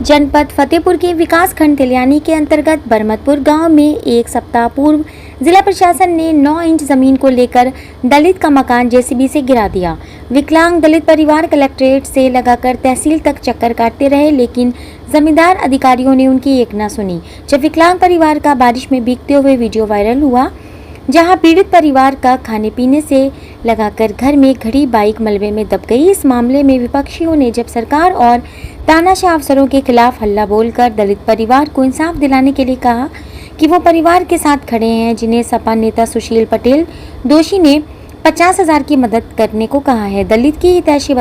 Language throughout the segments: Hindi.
जनपद फतेहपुर के विकासखंड तिलियानी के अंतर्गत बरमतपुर गांव में एक सप्ताह पूर्व जिला प्रशासन ने 9 इंच जमीन को लेकर दलित का मकान जेसीबी से गिरा दिया। विकलांग दलित परिवार कलेक्ट्रेट से लगाकर तहसील तक चक्कर काटते रहे, लेकिन जमींदार अधिकारियों ने उनकी एक न सुनी। जब विकलांग परिवार का बारिश में भीगते हुए वीडियो वायरल हुआ, जहां पीड़ित परिवार का खाने पीने से लगाकर घर में खड़ी बाइक मलबे में दब गई। इस मामले में विपक्षियों ने जब सरकार और तानाशाह अफसरों के खिलाफ हल्ला बोलकर दलित परिवार को इंसाफ दिलाने के लिए कहा कि वो परिवार के साथ खड़े हैं, जिन्हें सपा नेता सुशील पटेल दोषी ने 50,000 की मदद करने को कहा है। दलित की हितैषी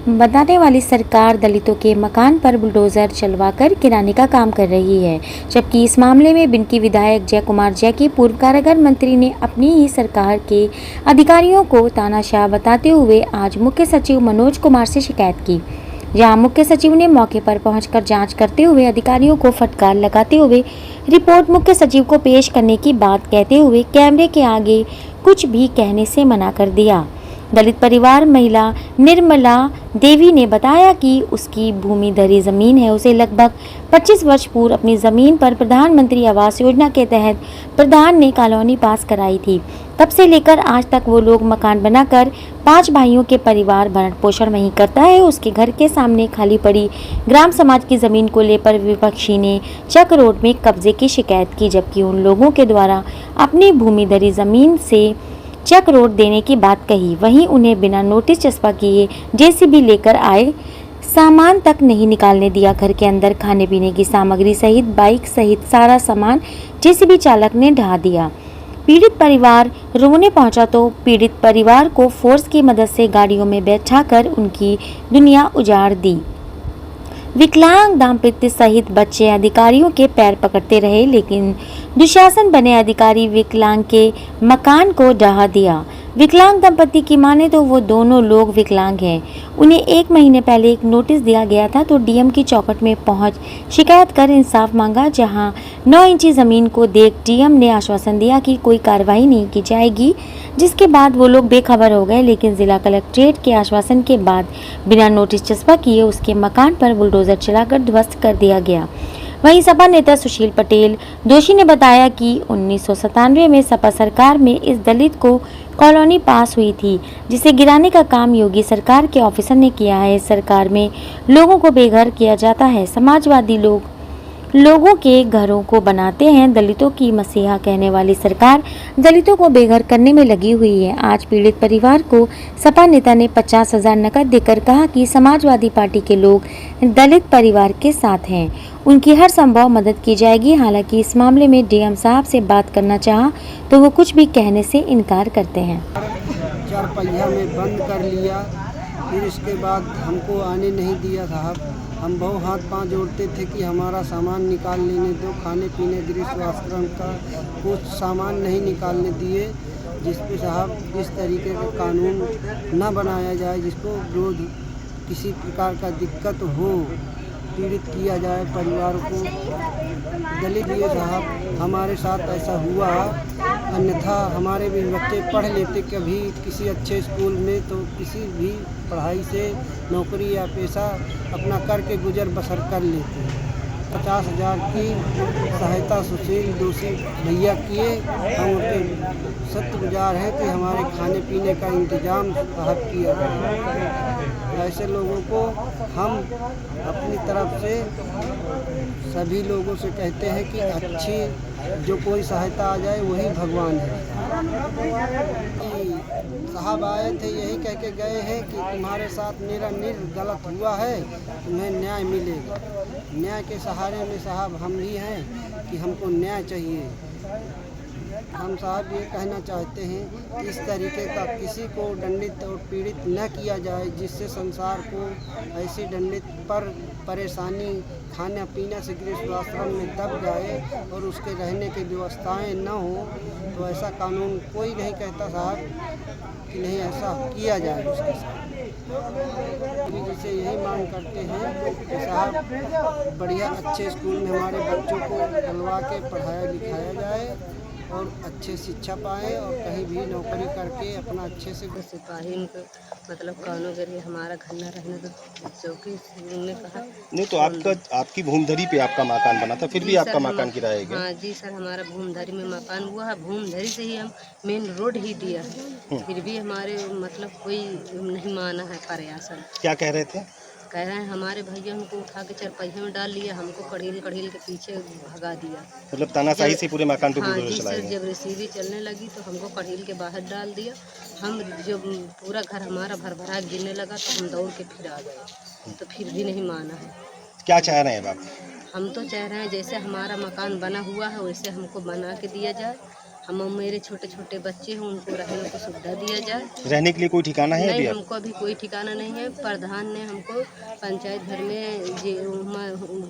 बताने वाली सरकार दलितों के मकान पर बुलडोजर चलवाकर गिराने का काम कर रही है, जबकि इस मामले में बिनकी विधायक जय कुमार जय के पूर्व कारागार मंत्री ने अपनी ही सरकार के अधिकारियों को तानाशाह बताते हुए आज मुख्य सचिव मनोज कुमार से शिकायत की, जहां मुख्य सचिव ने मौके पर पहुंचकर जांच करते हुए अधिकारियों को फटकार लगाते हुए रिपोर्ट मुख्य सचिव को पेश करने की बात कहते हुए कैमरे के आगे कुछ भी कहने से मना कर दिया। दलित परिवार महिला निर्मला देवी ने बताया कि उसकी भूमिधरी जमीन है। उसे लगभग 25 वर्ष पूर्व अपनी जमीन पर प्रधानमंत्री आवास योजना के तहत प्रधान ने कॉलोनी पास कराई थी। तब से लेकर आज तक वो लोग मकान बनाकर 5 भाइयों के परिवार भरण पोषण वहीं करता है। उसके घर के सामने खाली पड़ी ग्राम समाज की जमीन को लेकर विपक्षी ने चक रोड में कब्जे की शिकायत की, जबकि उन लोगों के द्वारा अपनी भूमिधरी जमीन से चक रोड देने की बात कही। वहीं उन्हें बिना नोटिस चस्पा किए जेसीबी लेकर आए, सामान तक नहीं निकालने दिया। घर के अंदर खाने पीने की सामग्री सहित बाइक सहित सारा सामान जेसीबी चालक ने ढा दिया। पीड़ित परिवार रोने पहुंचा तो पीड़ित परिवार को फोर्स की मदद से गाड़ियों में बैठाकर उनकी दुनिया उजाड़ दी। विकलांग दाम्पत्य सहित बच्चे अधिकारियों के पैर पकड़ते रहे, लेकिन दुशासन बने अधिकारी विकलांग के मकान को ढहा दिया। विकलांग दंपति की माने तो वो दोनों लोग विकलांग हैं। उन्हें 1 महीने पहले एक नोटिस दिया गया था तो डीएम की चौखट में पहुंच शिकायत कर इंसाफ मांगा, जहां 9 इंची जमीन को देख डीएम ने आश्वासन दिया कि कोई कार्रवाई नहीं की जाएगी, जिसके बाद वो लोग बेखबर हो गए। लेकिन जिला कलेक्ट्रेट के आश्वासन के बाद बिना नोटिस चस्पा किए उसके मकान पर बुलडोजर चलाकर ध्वस्त कर दिया गया। वहीं सपा नेता सुशील पटेल दोषी ने बताया कि 1997 में सपा सरकार में इस दलित को कॉलोनी पास हुई थी, जिसे गिराने का काम योगी सरकार के ऑफिसर ने किया है। सरकार में लोगों को बेघर किया जाता है। समाजवादी लोगों के घरों को बनाते हैं। दलितों की मसीहा कहने वाली सरकार दलितों को बेघर करने में लगी हुई है। आज पीड़ित परिवार को सपा नेता ने 50,000 नकद देकर कहा कि समाजवादी पार्टी के लोग दलित परिवार के साथ हैं, उनकी हर संभव मदद की जाएगी। हालांकि इस मामले में डीएम साहब से बात करना चाहा तो वो कुछ भी कहने से इनकार करते हैं। 4 पहिया में बंद कर लिया, फिर इसके बाद हमको आने नहीं दिया साहब। हम बहुत हाथ पांव जोड़ते थे कि हमारा सामान निकाल लेने दो, खाने पीने गृह आश्रम का कुछ सामान नहीं निकालने दिए, जिस पे साहब इस तरीके का कानून न बनाया जाए जिसको रोज किसी प्रकार का दिक्कत हो, पीड़ित किया जाए परिवार को। दलित ये साहब हमारे साथ ऐसा हुआ, अन्यथा हमारे भी बच्चे पढ़ लेते कभी किसी अच्छे स्कूल में, तो किसी भी पढ़ाई से नौकरी या पेशा अपना करके गुजर बसर कर लेते। 50,000 की सहायता सुशील दोषी भैया किए। हम उनके शुक्रगुजार हैं कि हमारे खाने पीने का इंतजाम साहब किया गया। ऐसे लोगों को हम अपनी तरफ से सभी लोगों से कहते हैं कि अच्छी जो कोई सहायता आ जाए वही भगवान है। साहब आए थे यही कह के गए हैं कि तुम्हारे साथ मेरा गलत हुआ है, तुम्हें न्याय मिलेगा। न्याय के सहारे में साहब हम भी हैं कि हमको न्याय चाहिए। हम साहब ये कहना चाहते हैं कि इस तरीके का किसी को दंडित और पीड़ित न किया जाए, जिससे संसार को ऐसी दंडित पर परेशानी खाना पीना से गृह आश्रम में दब जाए और उसके रहने की व्यवस्थाएं न हो। तो ऐसा कानून कोई नहीं कहता साहब कि नहीं ऐसा किया जाए उसके साथ। जिसे यही मांग करते हैं कि साहब बढ़िया अच्छे स्कूल में हमारे बच्चों को डलवा के पढ़ाया लिखाया जाए और अच्छे शिक्षा पाए और कहीं भी नौकरी करके अपना अच्छे से तो सिपाही उनको मतलब कौनो गरी हमारा घर न रहने तो चौकी उन्होंने कहा नहीं तो छोड़ दो। आपकी भूमधरी पे आपका मकान बना था, फिर भी जी सर, आपका मकान गिराया गया। हाँ जी सर, हमारा भूमधरी में मकान हुआ है, भूमधरी से ही हम मेन रोड ही दिया है, फिर भी हमारे मतलब कोई नहीं माना है प्रयासन। क्या कह रहे थे? कह रहे हैं हमारे भैया हमको उठा के चरपहिया में डाल लिया, हमको कड़ील कड़ील के पीछे भगा दिया। मतलब तानाशाही से पूरे मकान पे हाँ बुलडोजर जी चलाए सर, गए। जब रेसीवी चलने लगी तो हमको कड़ील के बाहर डाल दिया। हम जब पूरा घर हमारा भर भरा गिरने लगा तो हम दौड़ के फिर आ गए, तो फिर भी नहीं माना है। क्या चाह रहे हैं अब आप? हम तो चाह रहे हैं जैसे हमारा मकान बना हुआ है वैसे हमको बना के दिया जाए। हम और मेरे छोटे छोटे बच्चे हैं, उनको रहने को सुविधा दिया जाए। रहने के लिए कोई ठिकाना है नहीं, अभी आप? हमको अभी कोई ठिकाना नहीं है। प्रधान ने हमको पंचायत घर में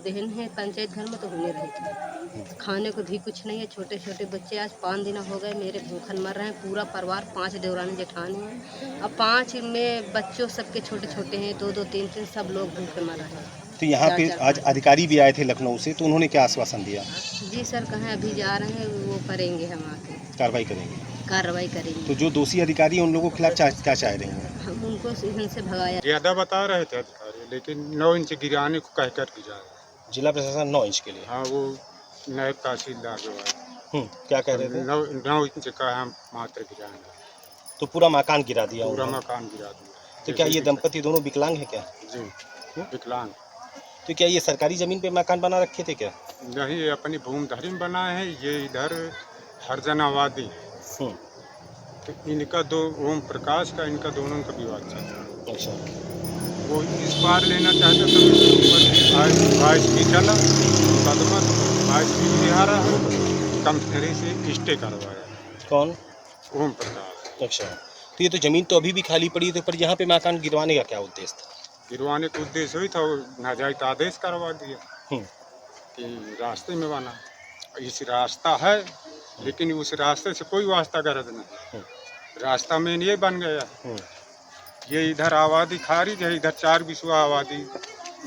देहन है पंचायत घर में तो होने रही थी। खाने को भी कुछ नहीं है। छोटे छोटे बच्चे आज 5 दिन हो गए मेरे भूखन मर रहे हैं। पूरा परिवार 5 देवरानी जेठानी हैं। अब 5 में बच्चों सबके छोटे छोटे हैं, 2-2, 3-3 सब लोग भूखे मर रहे हैं। तो यहाँ पे 4-4, आज 5 अधिकारी भी आए थे लखनऊ से, तो उन्होंने क्या आश्वासन दिया? जी सर, कहाँ अभी जा रहे हैं, वो करेंगे, हम आके कार्रवाई करेंगे। कार्रवाई करेंगे। तो जो दोषी अधिकारी हैं उन लोगों के खिलाफ क्या चाह रहे हैं? हम उनको इनसे भगाया। ज़्यादा बता रहे थे अधिकारी, लेकिन 9 इंच गिराने को कह कर गिराया। जिला प्रशासन 9 इंच के लिए। हाँ, वो नायब तहसीलदार जो है, क्या कह रहे थे? 9 इंच का हम मात्र गिराएंगे। तो पूरा मकान गिरा दिया पूरा उन्होंने। मकान गिरा दिया। तो क्या ये दंपति दोनों विकलांग है क्या? जी, विकलांग। तो क्या ये सरकारी जमीन पे मकान बना रखे थे क्या? नहीं, ये अपनी भूमधरी में बनाए हैं। ये इधर हरजन आबादी, हम्म, तो इनका दो ओम प्रकाश का, इनका दोनों का विवाद चल रहा है। अच्छा। वो इस बार लेना चाहता था, बाईस की चला मुकदमा, 22 की भी हारा है, कंपनी से स्टे करवाया कौन? ओम प्रकाश। अच्छा। तो ये तो जमीन तो अभी भी खाली पड़ी है, तो पर यहाँ पे मकान गिरवाने का क्या उद्देश्य था? गिरवाने का उद्देश्य हुई था, वो नाजायज आदेश करवा दिया हम्म, कि रास्ते में बना। इस रास्ता है, लेकिन उस रास्ते से कोई वास्ता गरज नहीं। रास्ता में ये बन गया। हम्म। ये इधर आबादी खारिज है, इधर 4 बिस्वा आबादी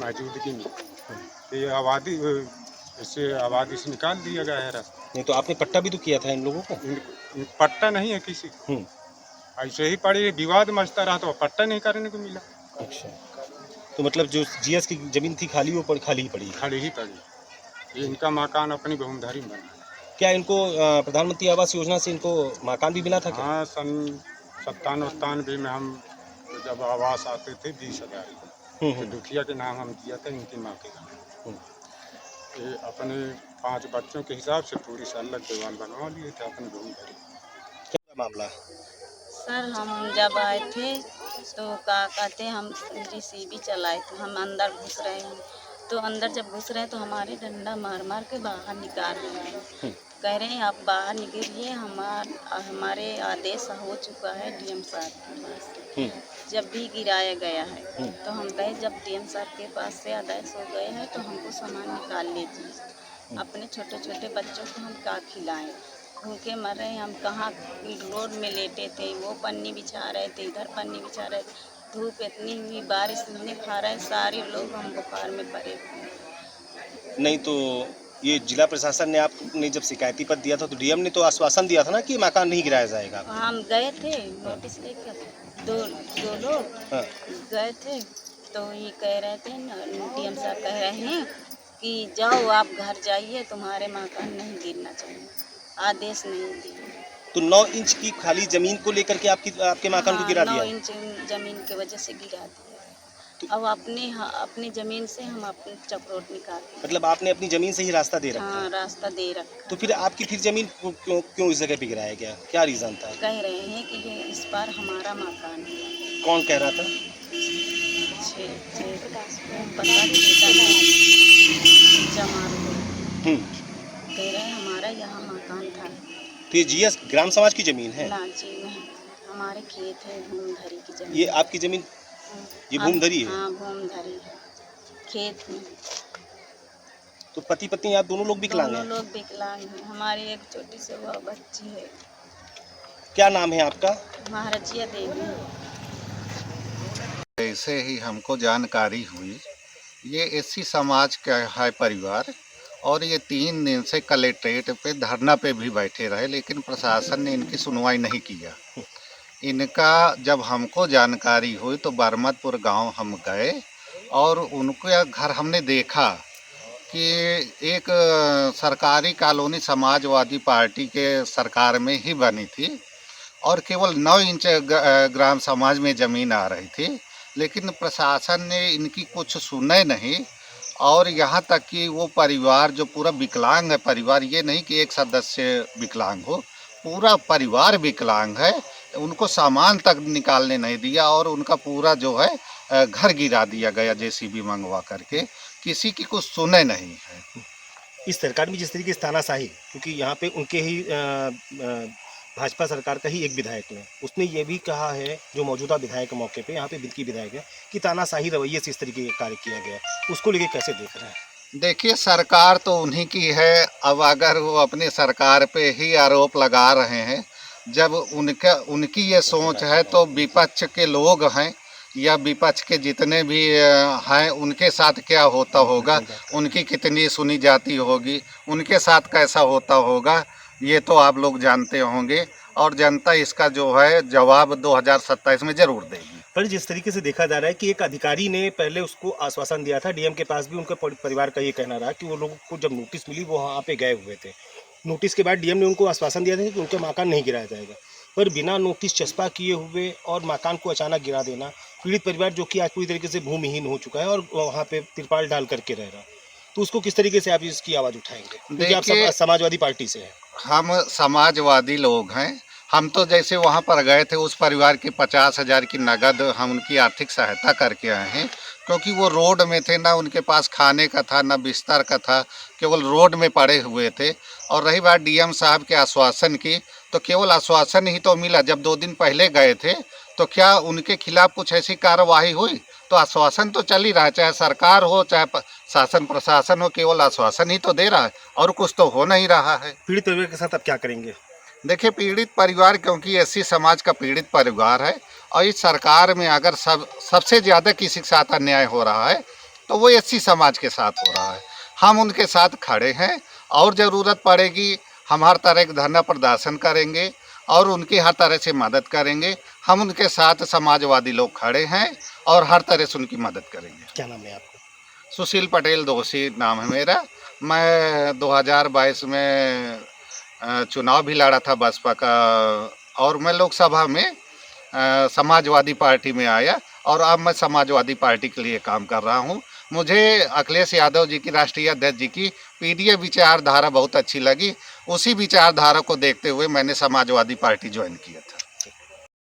मौजूदगी में। तो ये आबादी इससे आबादी से निकाल दिया गया है रास्ता। नहीं तो आपने पट्टा भी तो किया था इन लोगों को? पट्टा नहीं है किसी को। ऐसे ही पड़ी विवाद मचता रहा तो पट्टा नहीं करने को मिला। अच्छा। तो मतलब जो जीएस की जमीन थी खाली, वो खाली ही पड़ी? खड़ी ही पड़ी। ये इनका मकान अपनी भूमधरी में बना। क्या इनको प्रधानमंत्री आवास योजना से इनको मकान भी मिला था क्या? हाँ, सन 97-98 में हम जब आवास आते थे 20,000 तो दुखिया के नाम हम दिया था इनकी माँ के नाम। ये अपने 5 बच्चों के हिसाब से पूरी सल्लग दीवार बनवा लिए थे अपनी भूमधरी। क्या मामला? सर, हम जब आए थे तो क्या कहते हम जेसीबी चलाए थे, हम अंदर घुस रहे हैं। तो अंदर जब घुस रहे हैं तो हमारे डंडा मार मार के बाहर निकाल रहे हैं। कह रहे हैं आप बाहर निकलिए, हमारे आदेश हो चुका है डीएम साहब के पास, जब भी गिराया गया है। तो हम कहे जब डीएम साहब के पास से आदेश हो गए हैं तो हमको सामान निकाल लीजिए। अपने छोटे छोटे बच्चों को हम क्या खिलाएं, भूखे मर रहे हैं। हम कहाँ रोड में लेटे थे, वो पन्नी बिछा रहे थे, इधर पन्नी बिछा रहे थे। धूप इतनी हुई, बारिश इतनी खा रहे हैं, सारे लोग हम बुखार में पड़े हुए। नहीं तो ये जिला प्रशासन ने आपने जब शिकायती पत्र दिया था तो डीएम ने तो आश्वासन दिया था ना कि मकान नहीं गिराया जाएगा। हम गए थे नोटिस लेकर, दो लोग हाँ। गए थे तो ये कह रहे थे डीएम साहब कह रहे हैं कि जाओ आप घर जाइए, तुम्हारे मकान नहीं गिरना चाहिए, आदेश नहीं दिए। तो 9 इंच की खाली जमीन को लेकर के आपके मकान को गिरा दिया? 9 इंच जमीन की वजह से गिरा दिया। अब अपनी जमीन से हम अपनी चक्रोट निकाल, मतलब आपने अपनी जमीन से ही रास्ता दे रखा? हाँ, रास्ता दे रखा। तो फिर आपकी फिर जमीन क्यों इस जगह पे गिराया गया? क्या रीजन था? कह रहे हैं कि ये इस बार हमारा मकान है। कौन कह रहा था? कह रहे हैं हमारा यहाँ मकान था। तो ये जीएस ग्राम समाज की जमीन है? ना जी, नहीं, हमारे खेत है, भूमधरी की जमीन। ये आपकी जमीन, ये भूमधरी है? हाँ, भूमधरी है, खेत में। तो पति पत्नी आप दोनों लोग विकलांग हैं? दोनों लोग विकलांग हैं। हमारी एक छोटी सी वह बच्ची है। क्या नाम है आपका? महाराजिया देवी। ऐसे ही हमको जानकारी हुई, ये एससी समाज का है परिवार और ये 3 दिन से कलेक्ट्रेट पे धरना पे भी बैठे रहे, लेकिन प्रशासन ने इनकी सुनवाई नहीं किया। इनका जब हमको जानकारी हुई तो बरमतपुर गांव हम गए और उनके घर हमने देखा कि एक सरकारी कॉलोनी समाजवादी पार्टी के सरकार में ही बनी थी और केवल 9 इंच ग्राम समाज में ज़मीन आ रही थी, लेकिन प्रशासन ने इनकी कुछ सुने नहीं। और यहाँ तक कि वो परिवार जो पूरा विकलांग है, परिवार ये नहीं कि एक सदस्य विकलांग हो, पूरा परिवार विकलांग है, उनको सामान तक निकालने नहीं दिया और उनका पूरा जो है घर गिरा दिया गया जेसीबी मंगवा करके, किसी की कुछ सुने नहीं है। इस सरकार में जिस तरीके से तानाशाही, क्योंकि यहाँ पे उनके ही भाजपा सरकार का ही एक विधायक ने, उसने ये भी कहा है, जो मौजूदा विधायक के मौके पे यहाँ पे बिल्की विधायक है, कि तानाशाही रवैये से इस तरीके का कार्य किया गया। उसको लेके कैसे देख रहे हैं? देखिए, सरकार तो उन्हीं की है। अब अगर वो अपनी सरकार पे ही आरोप लगा रहे हैं, जब उनकी ये सोच है तो विपक्ष के लोग हैं या विपक्ष के जितने भी हैं उनके साथ क्या होता होगा, उनकी कितनी सुनी जाती होगी, उनके साथ कैसा होता होगा, ये तो आप लोग जानते होंगे और जनता इसका जो है जवाब 2027 में ज़रूर देगी। पर जिस तरीके से देखा जा रहा है कि एक अधिकारी ने पहले उसको आश्वासन दिया था, डीएम के पास भी उनके परिवार का ये कहना रहा कि वो लोगों को जब नोटिस मिली वो वहाँ पे गए हुए थे। नोटिस के बाद डीएम ने उनको आश्वासन दिया था कि उनके मकान नहीं गिराया जाएगा, पर बिना नोटिस चस्पा किए हुए और मकान को अचानक गिरा देना, पीड़ित परिवार जो कि आज पूरी तरीके से भूमिहीन हो चुका है और वहाँ पे तिरपाल डाल करके रह रहा, तो उसको किस तरीके से आप इसकी आवाज़ उठाएंगे? क्योंकि आप समाजवादी पार्टी से हैं। हम समाजवादी लोग हैं। हम तो जैसे वहाँ पर गए थे, उस परिवार की 50,000 की नगद हम उनकी आर्थिक सहायता करके आए हैं, क्योंकि वो रोड में थे, ना उनके पास खाने का था ना बिस्तर का था, केवल रोड में पड़े हुए थे। और रही बात डीएम साहब के आश्वासन की, तो केवल आश्वासन ही तो मिला। जब 2 दिन पहले गए थे तो क्या उनके खिलाफ कुछ ऐसी कार्रवाई हुई? तो आश्वासन तो चल ही रहा है, चाहे सरकार हो चाहे शासन प्रशासन हो, केवल आश्वासन ही तो दे रहा है और कुछ तो हो नहीं रहा है। पीड़ित परिवार के साथ आप क्या करेंगे? देखिए, पीड़ित परिवार क्योंकि एससी समाज का पीड़ित परिवार है और इस सरकार में अगर सबसे ज़्यादा किसी के साथ अन्याय हो रहा है तो वो एससी समाज के साथ हो रहा है। हम उनके साथ खड़े हैं और ज़रूरत पड़ेगी हम हर तरह के धरना प्रदर्शन करेंगे और उनकी हर तरह से मदद करेंगे। हम उनके साथ समाजवादी लोग खड़े हैं और हर तरह से उनकी मदद करेंगे। क्या नाम है आपका? सुशील पटेल दोषी नाम है मेरा। मैं 2022 में चुनाव भी लड़ा था बसपा का और मैं लोकसभा में समाजवादी पार्टी में आया और अब मैं समाजवादी पार्टी के लिए काम कर रहा हूं। मुझे अखिलेश यादव जी की, राष्ट्रीय अध्यक्ष जी की पीडीए विचारधारा बहुत अच्छी लगी। उसी विचारधारा को देखते हुए मैंने समाजवादी पार्टी ज्वाइन किया था।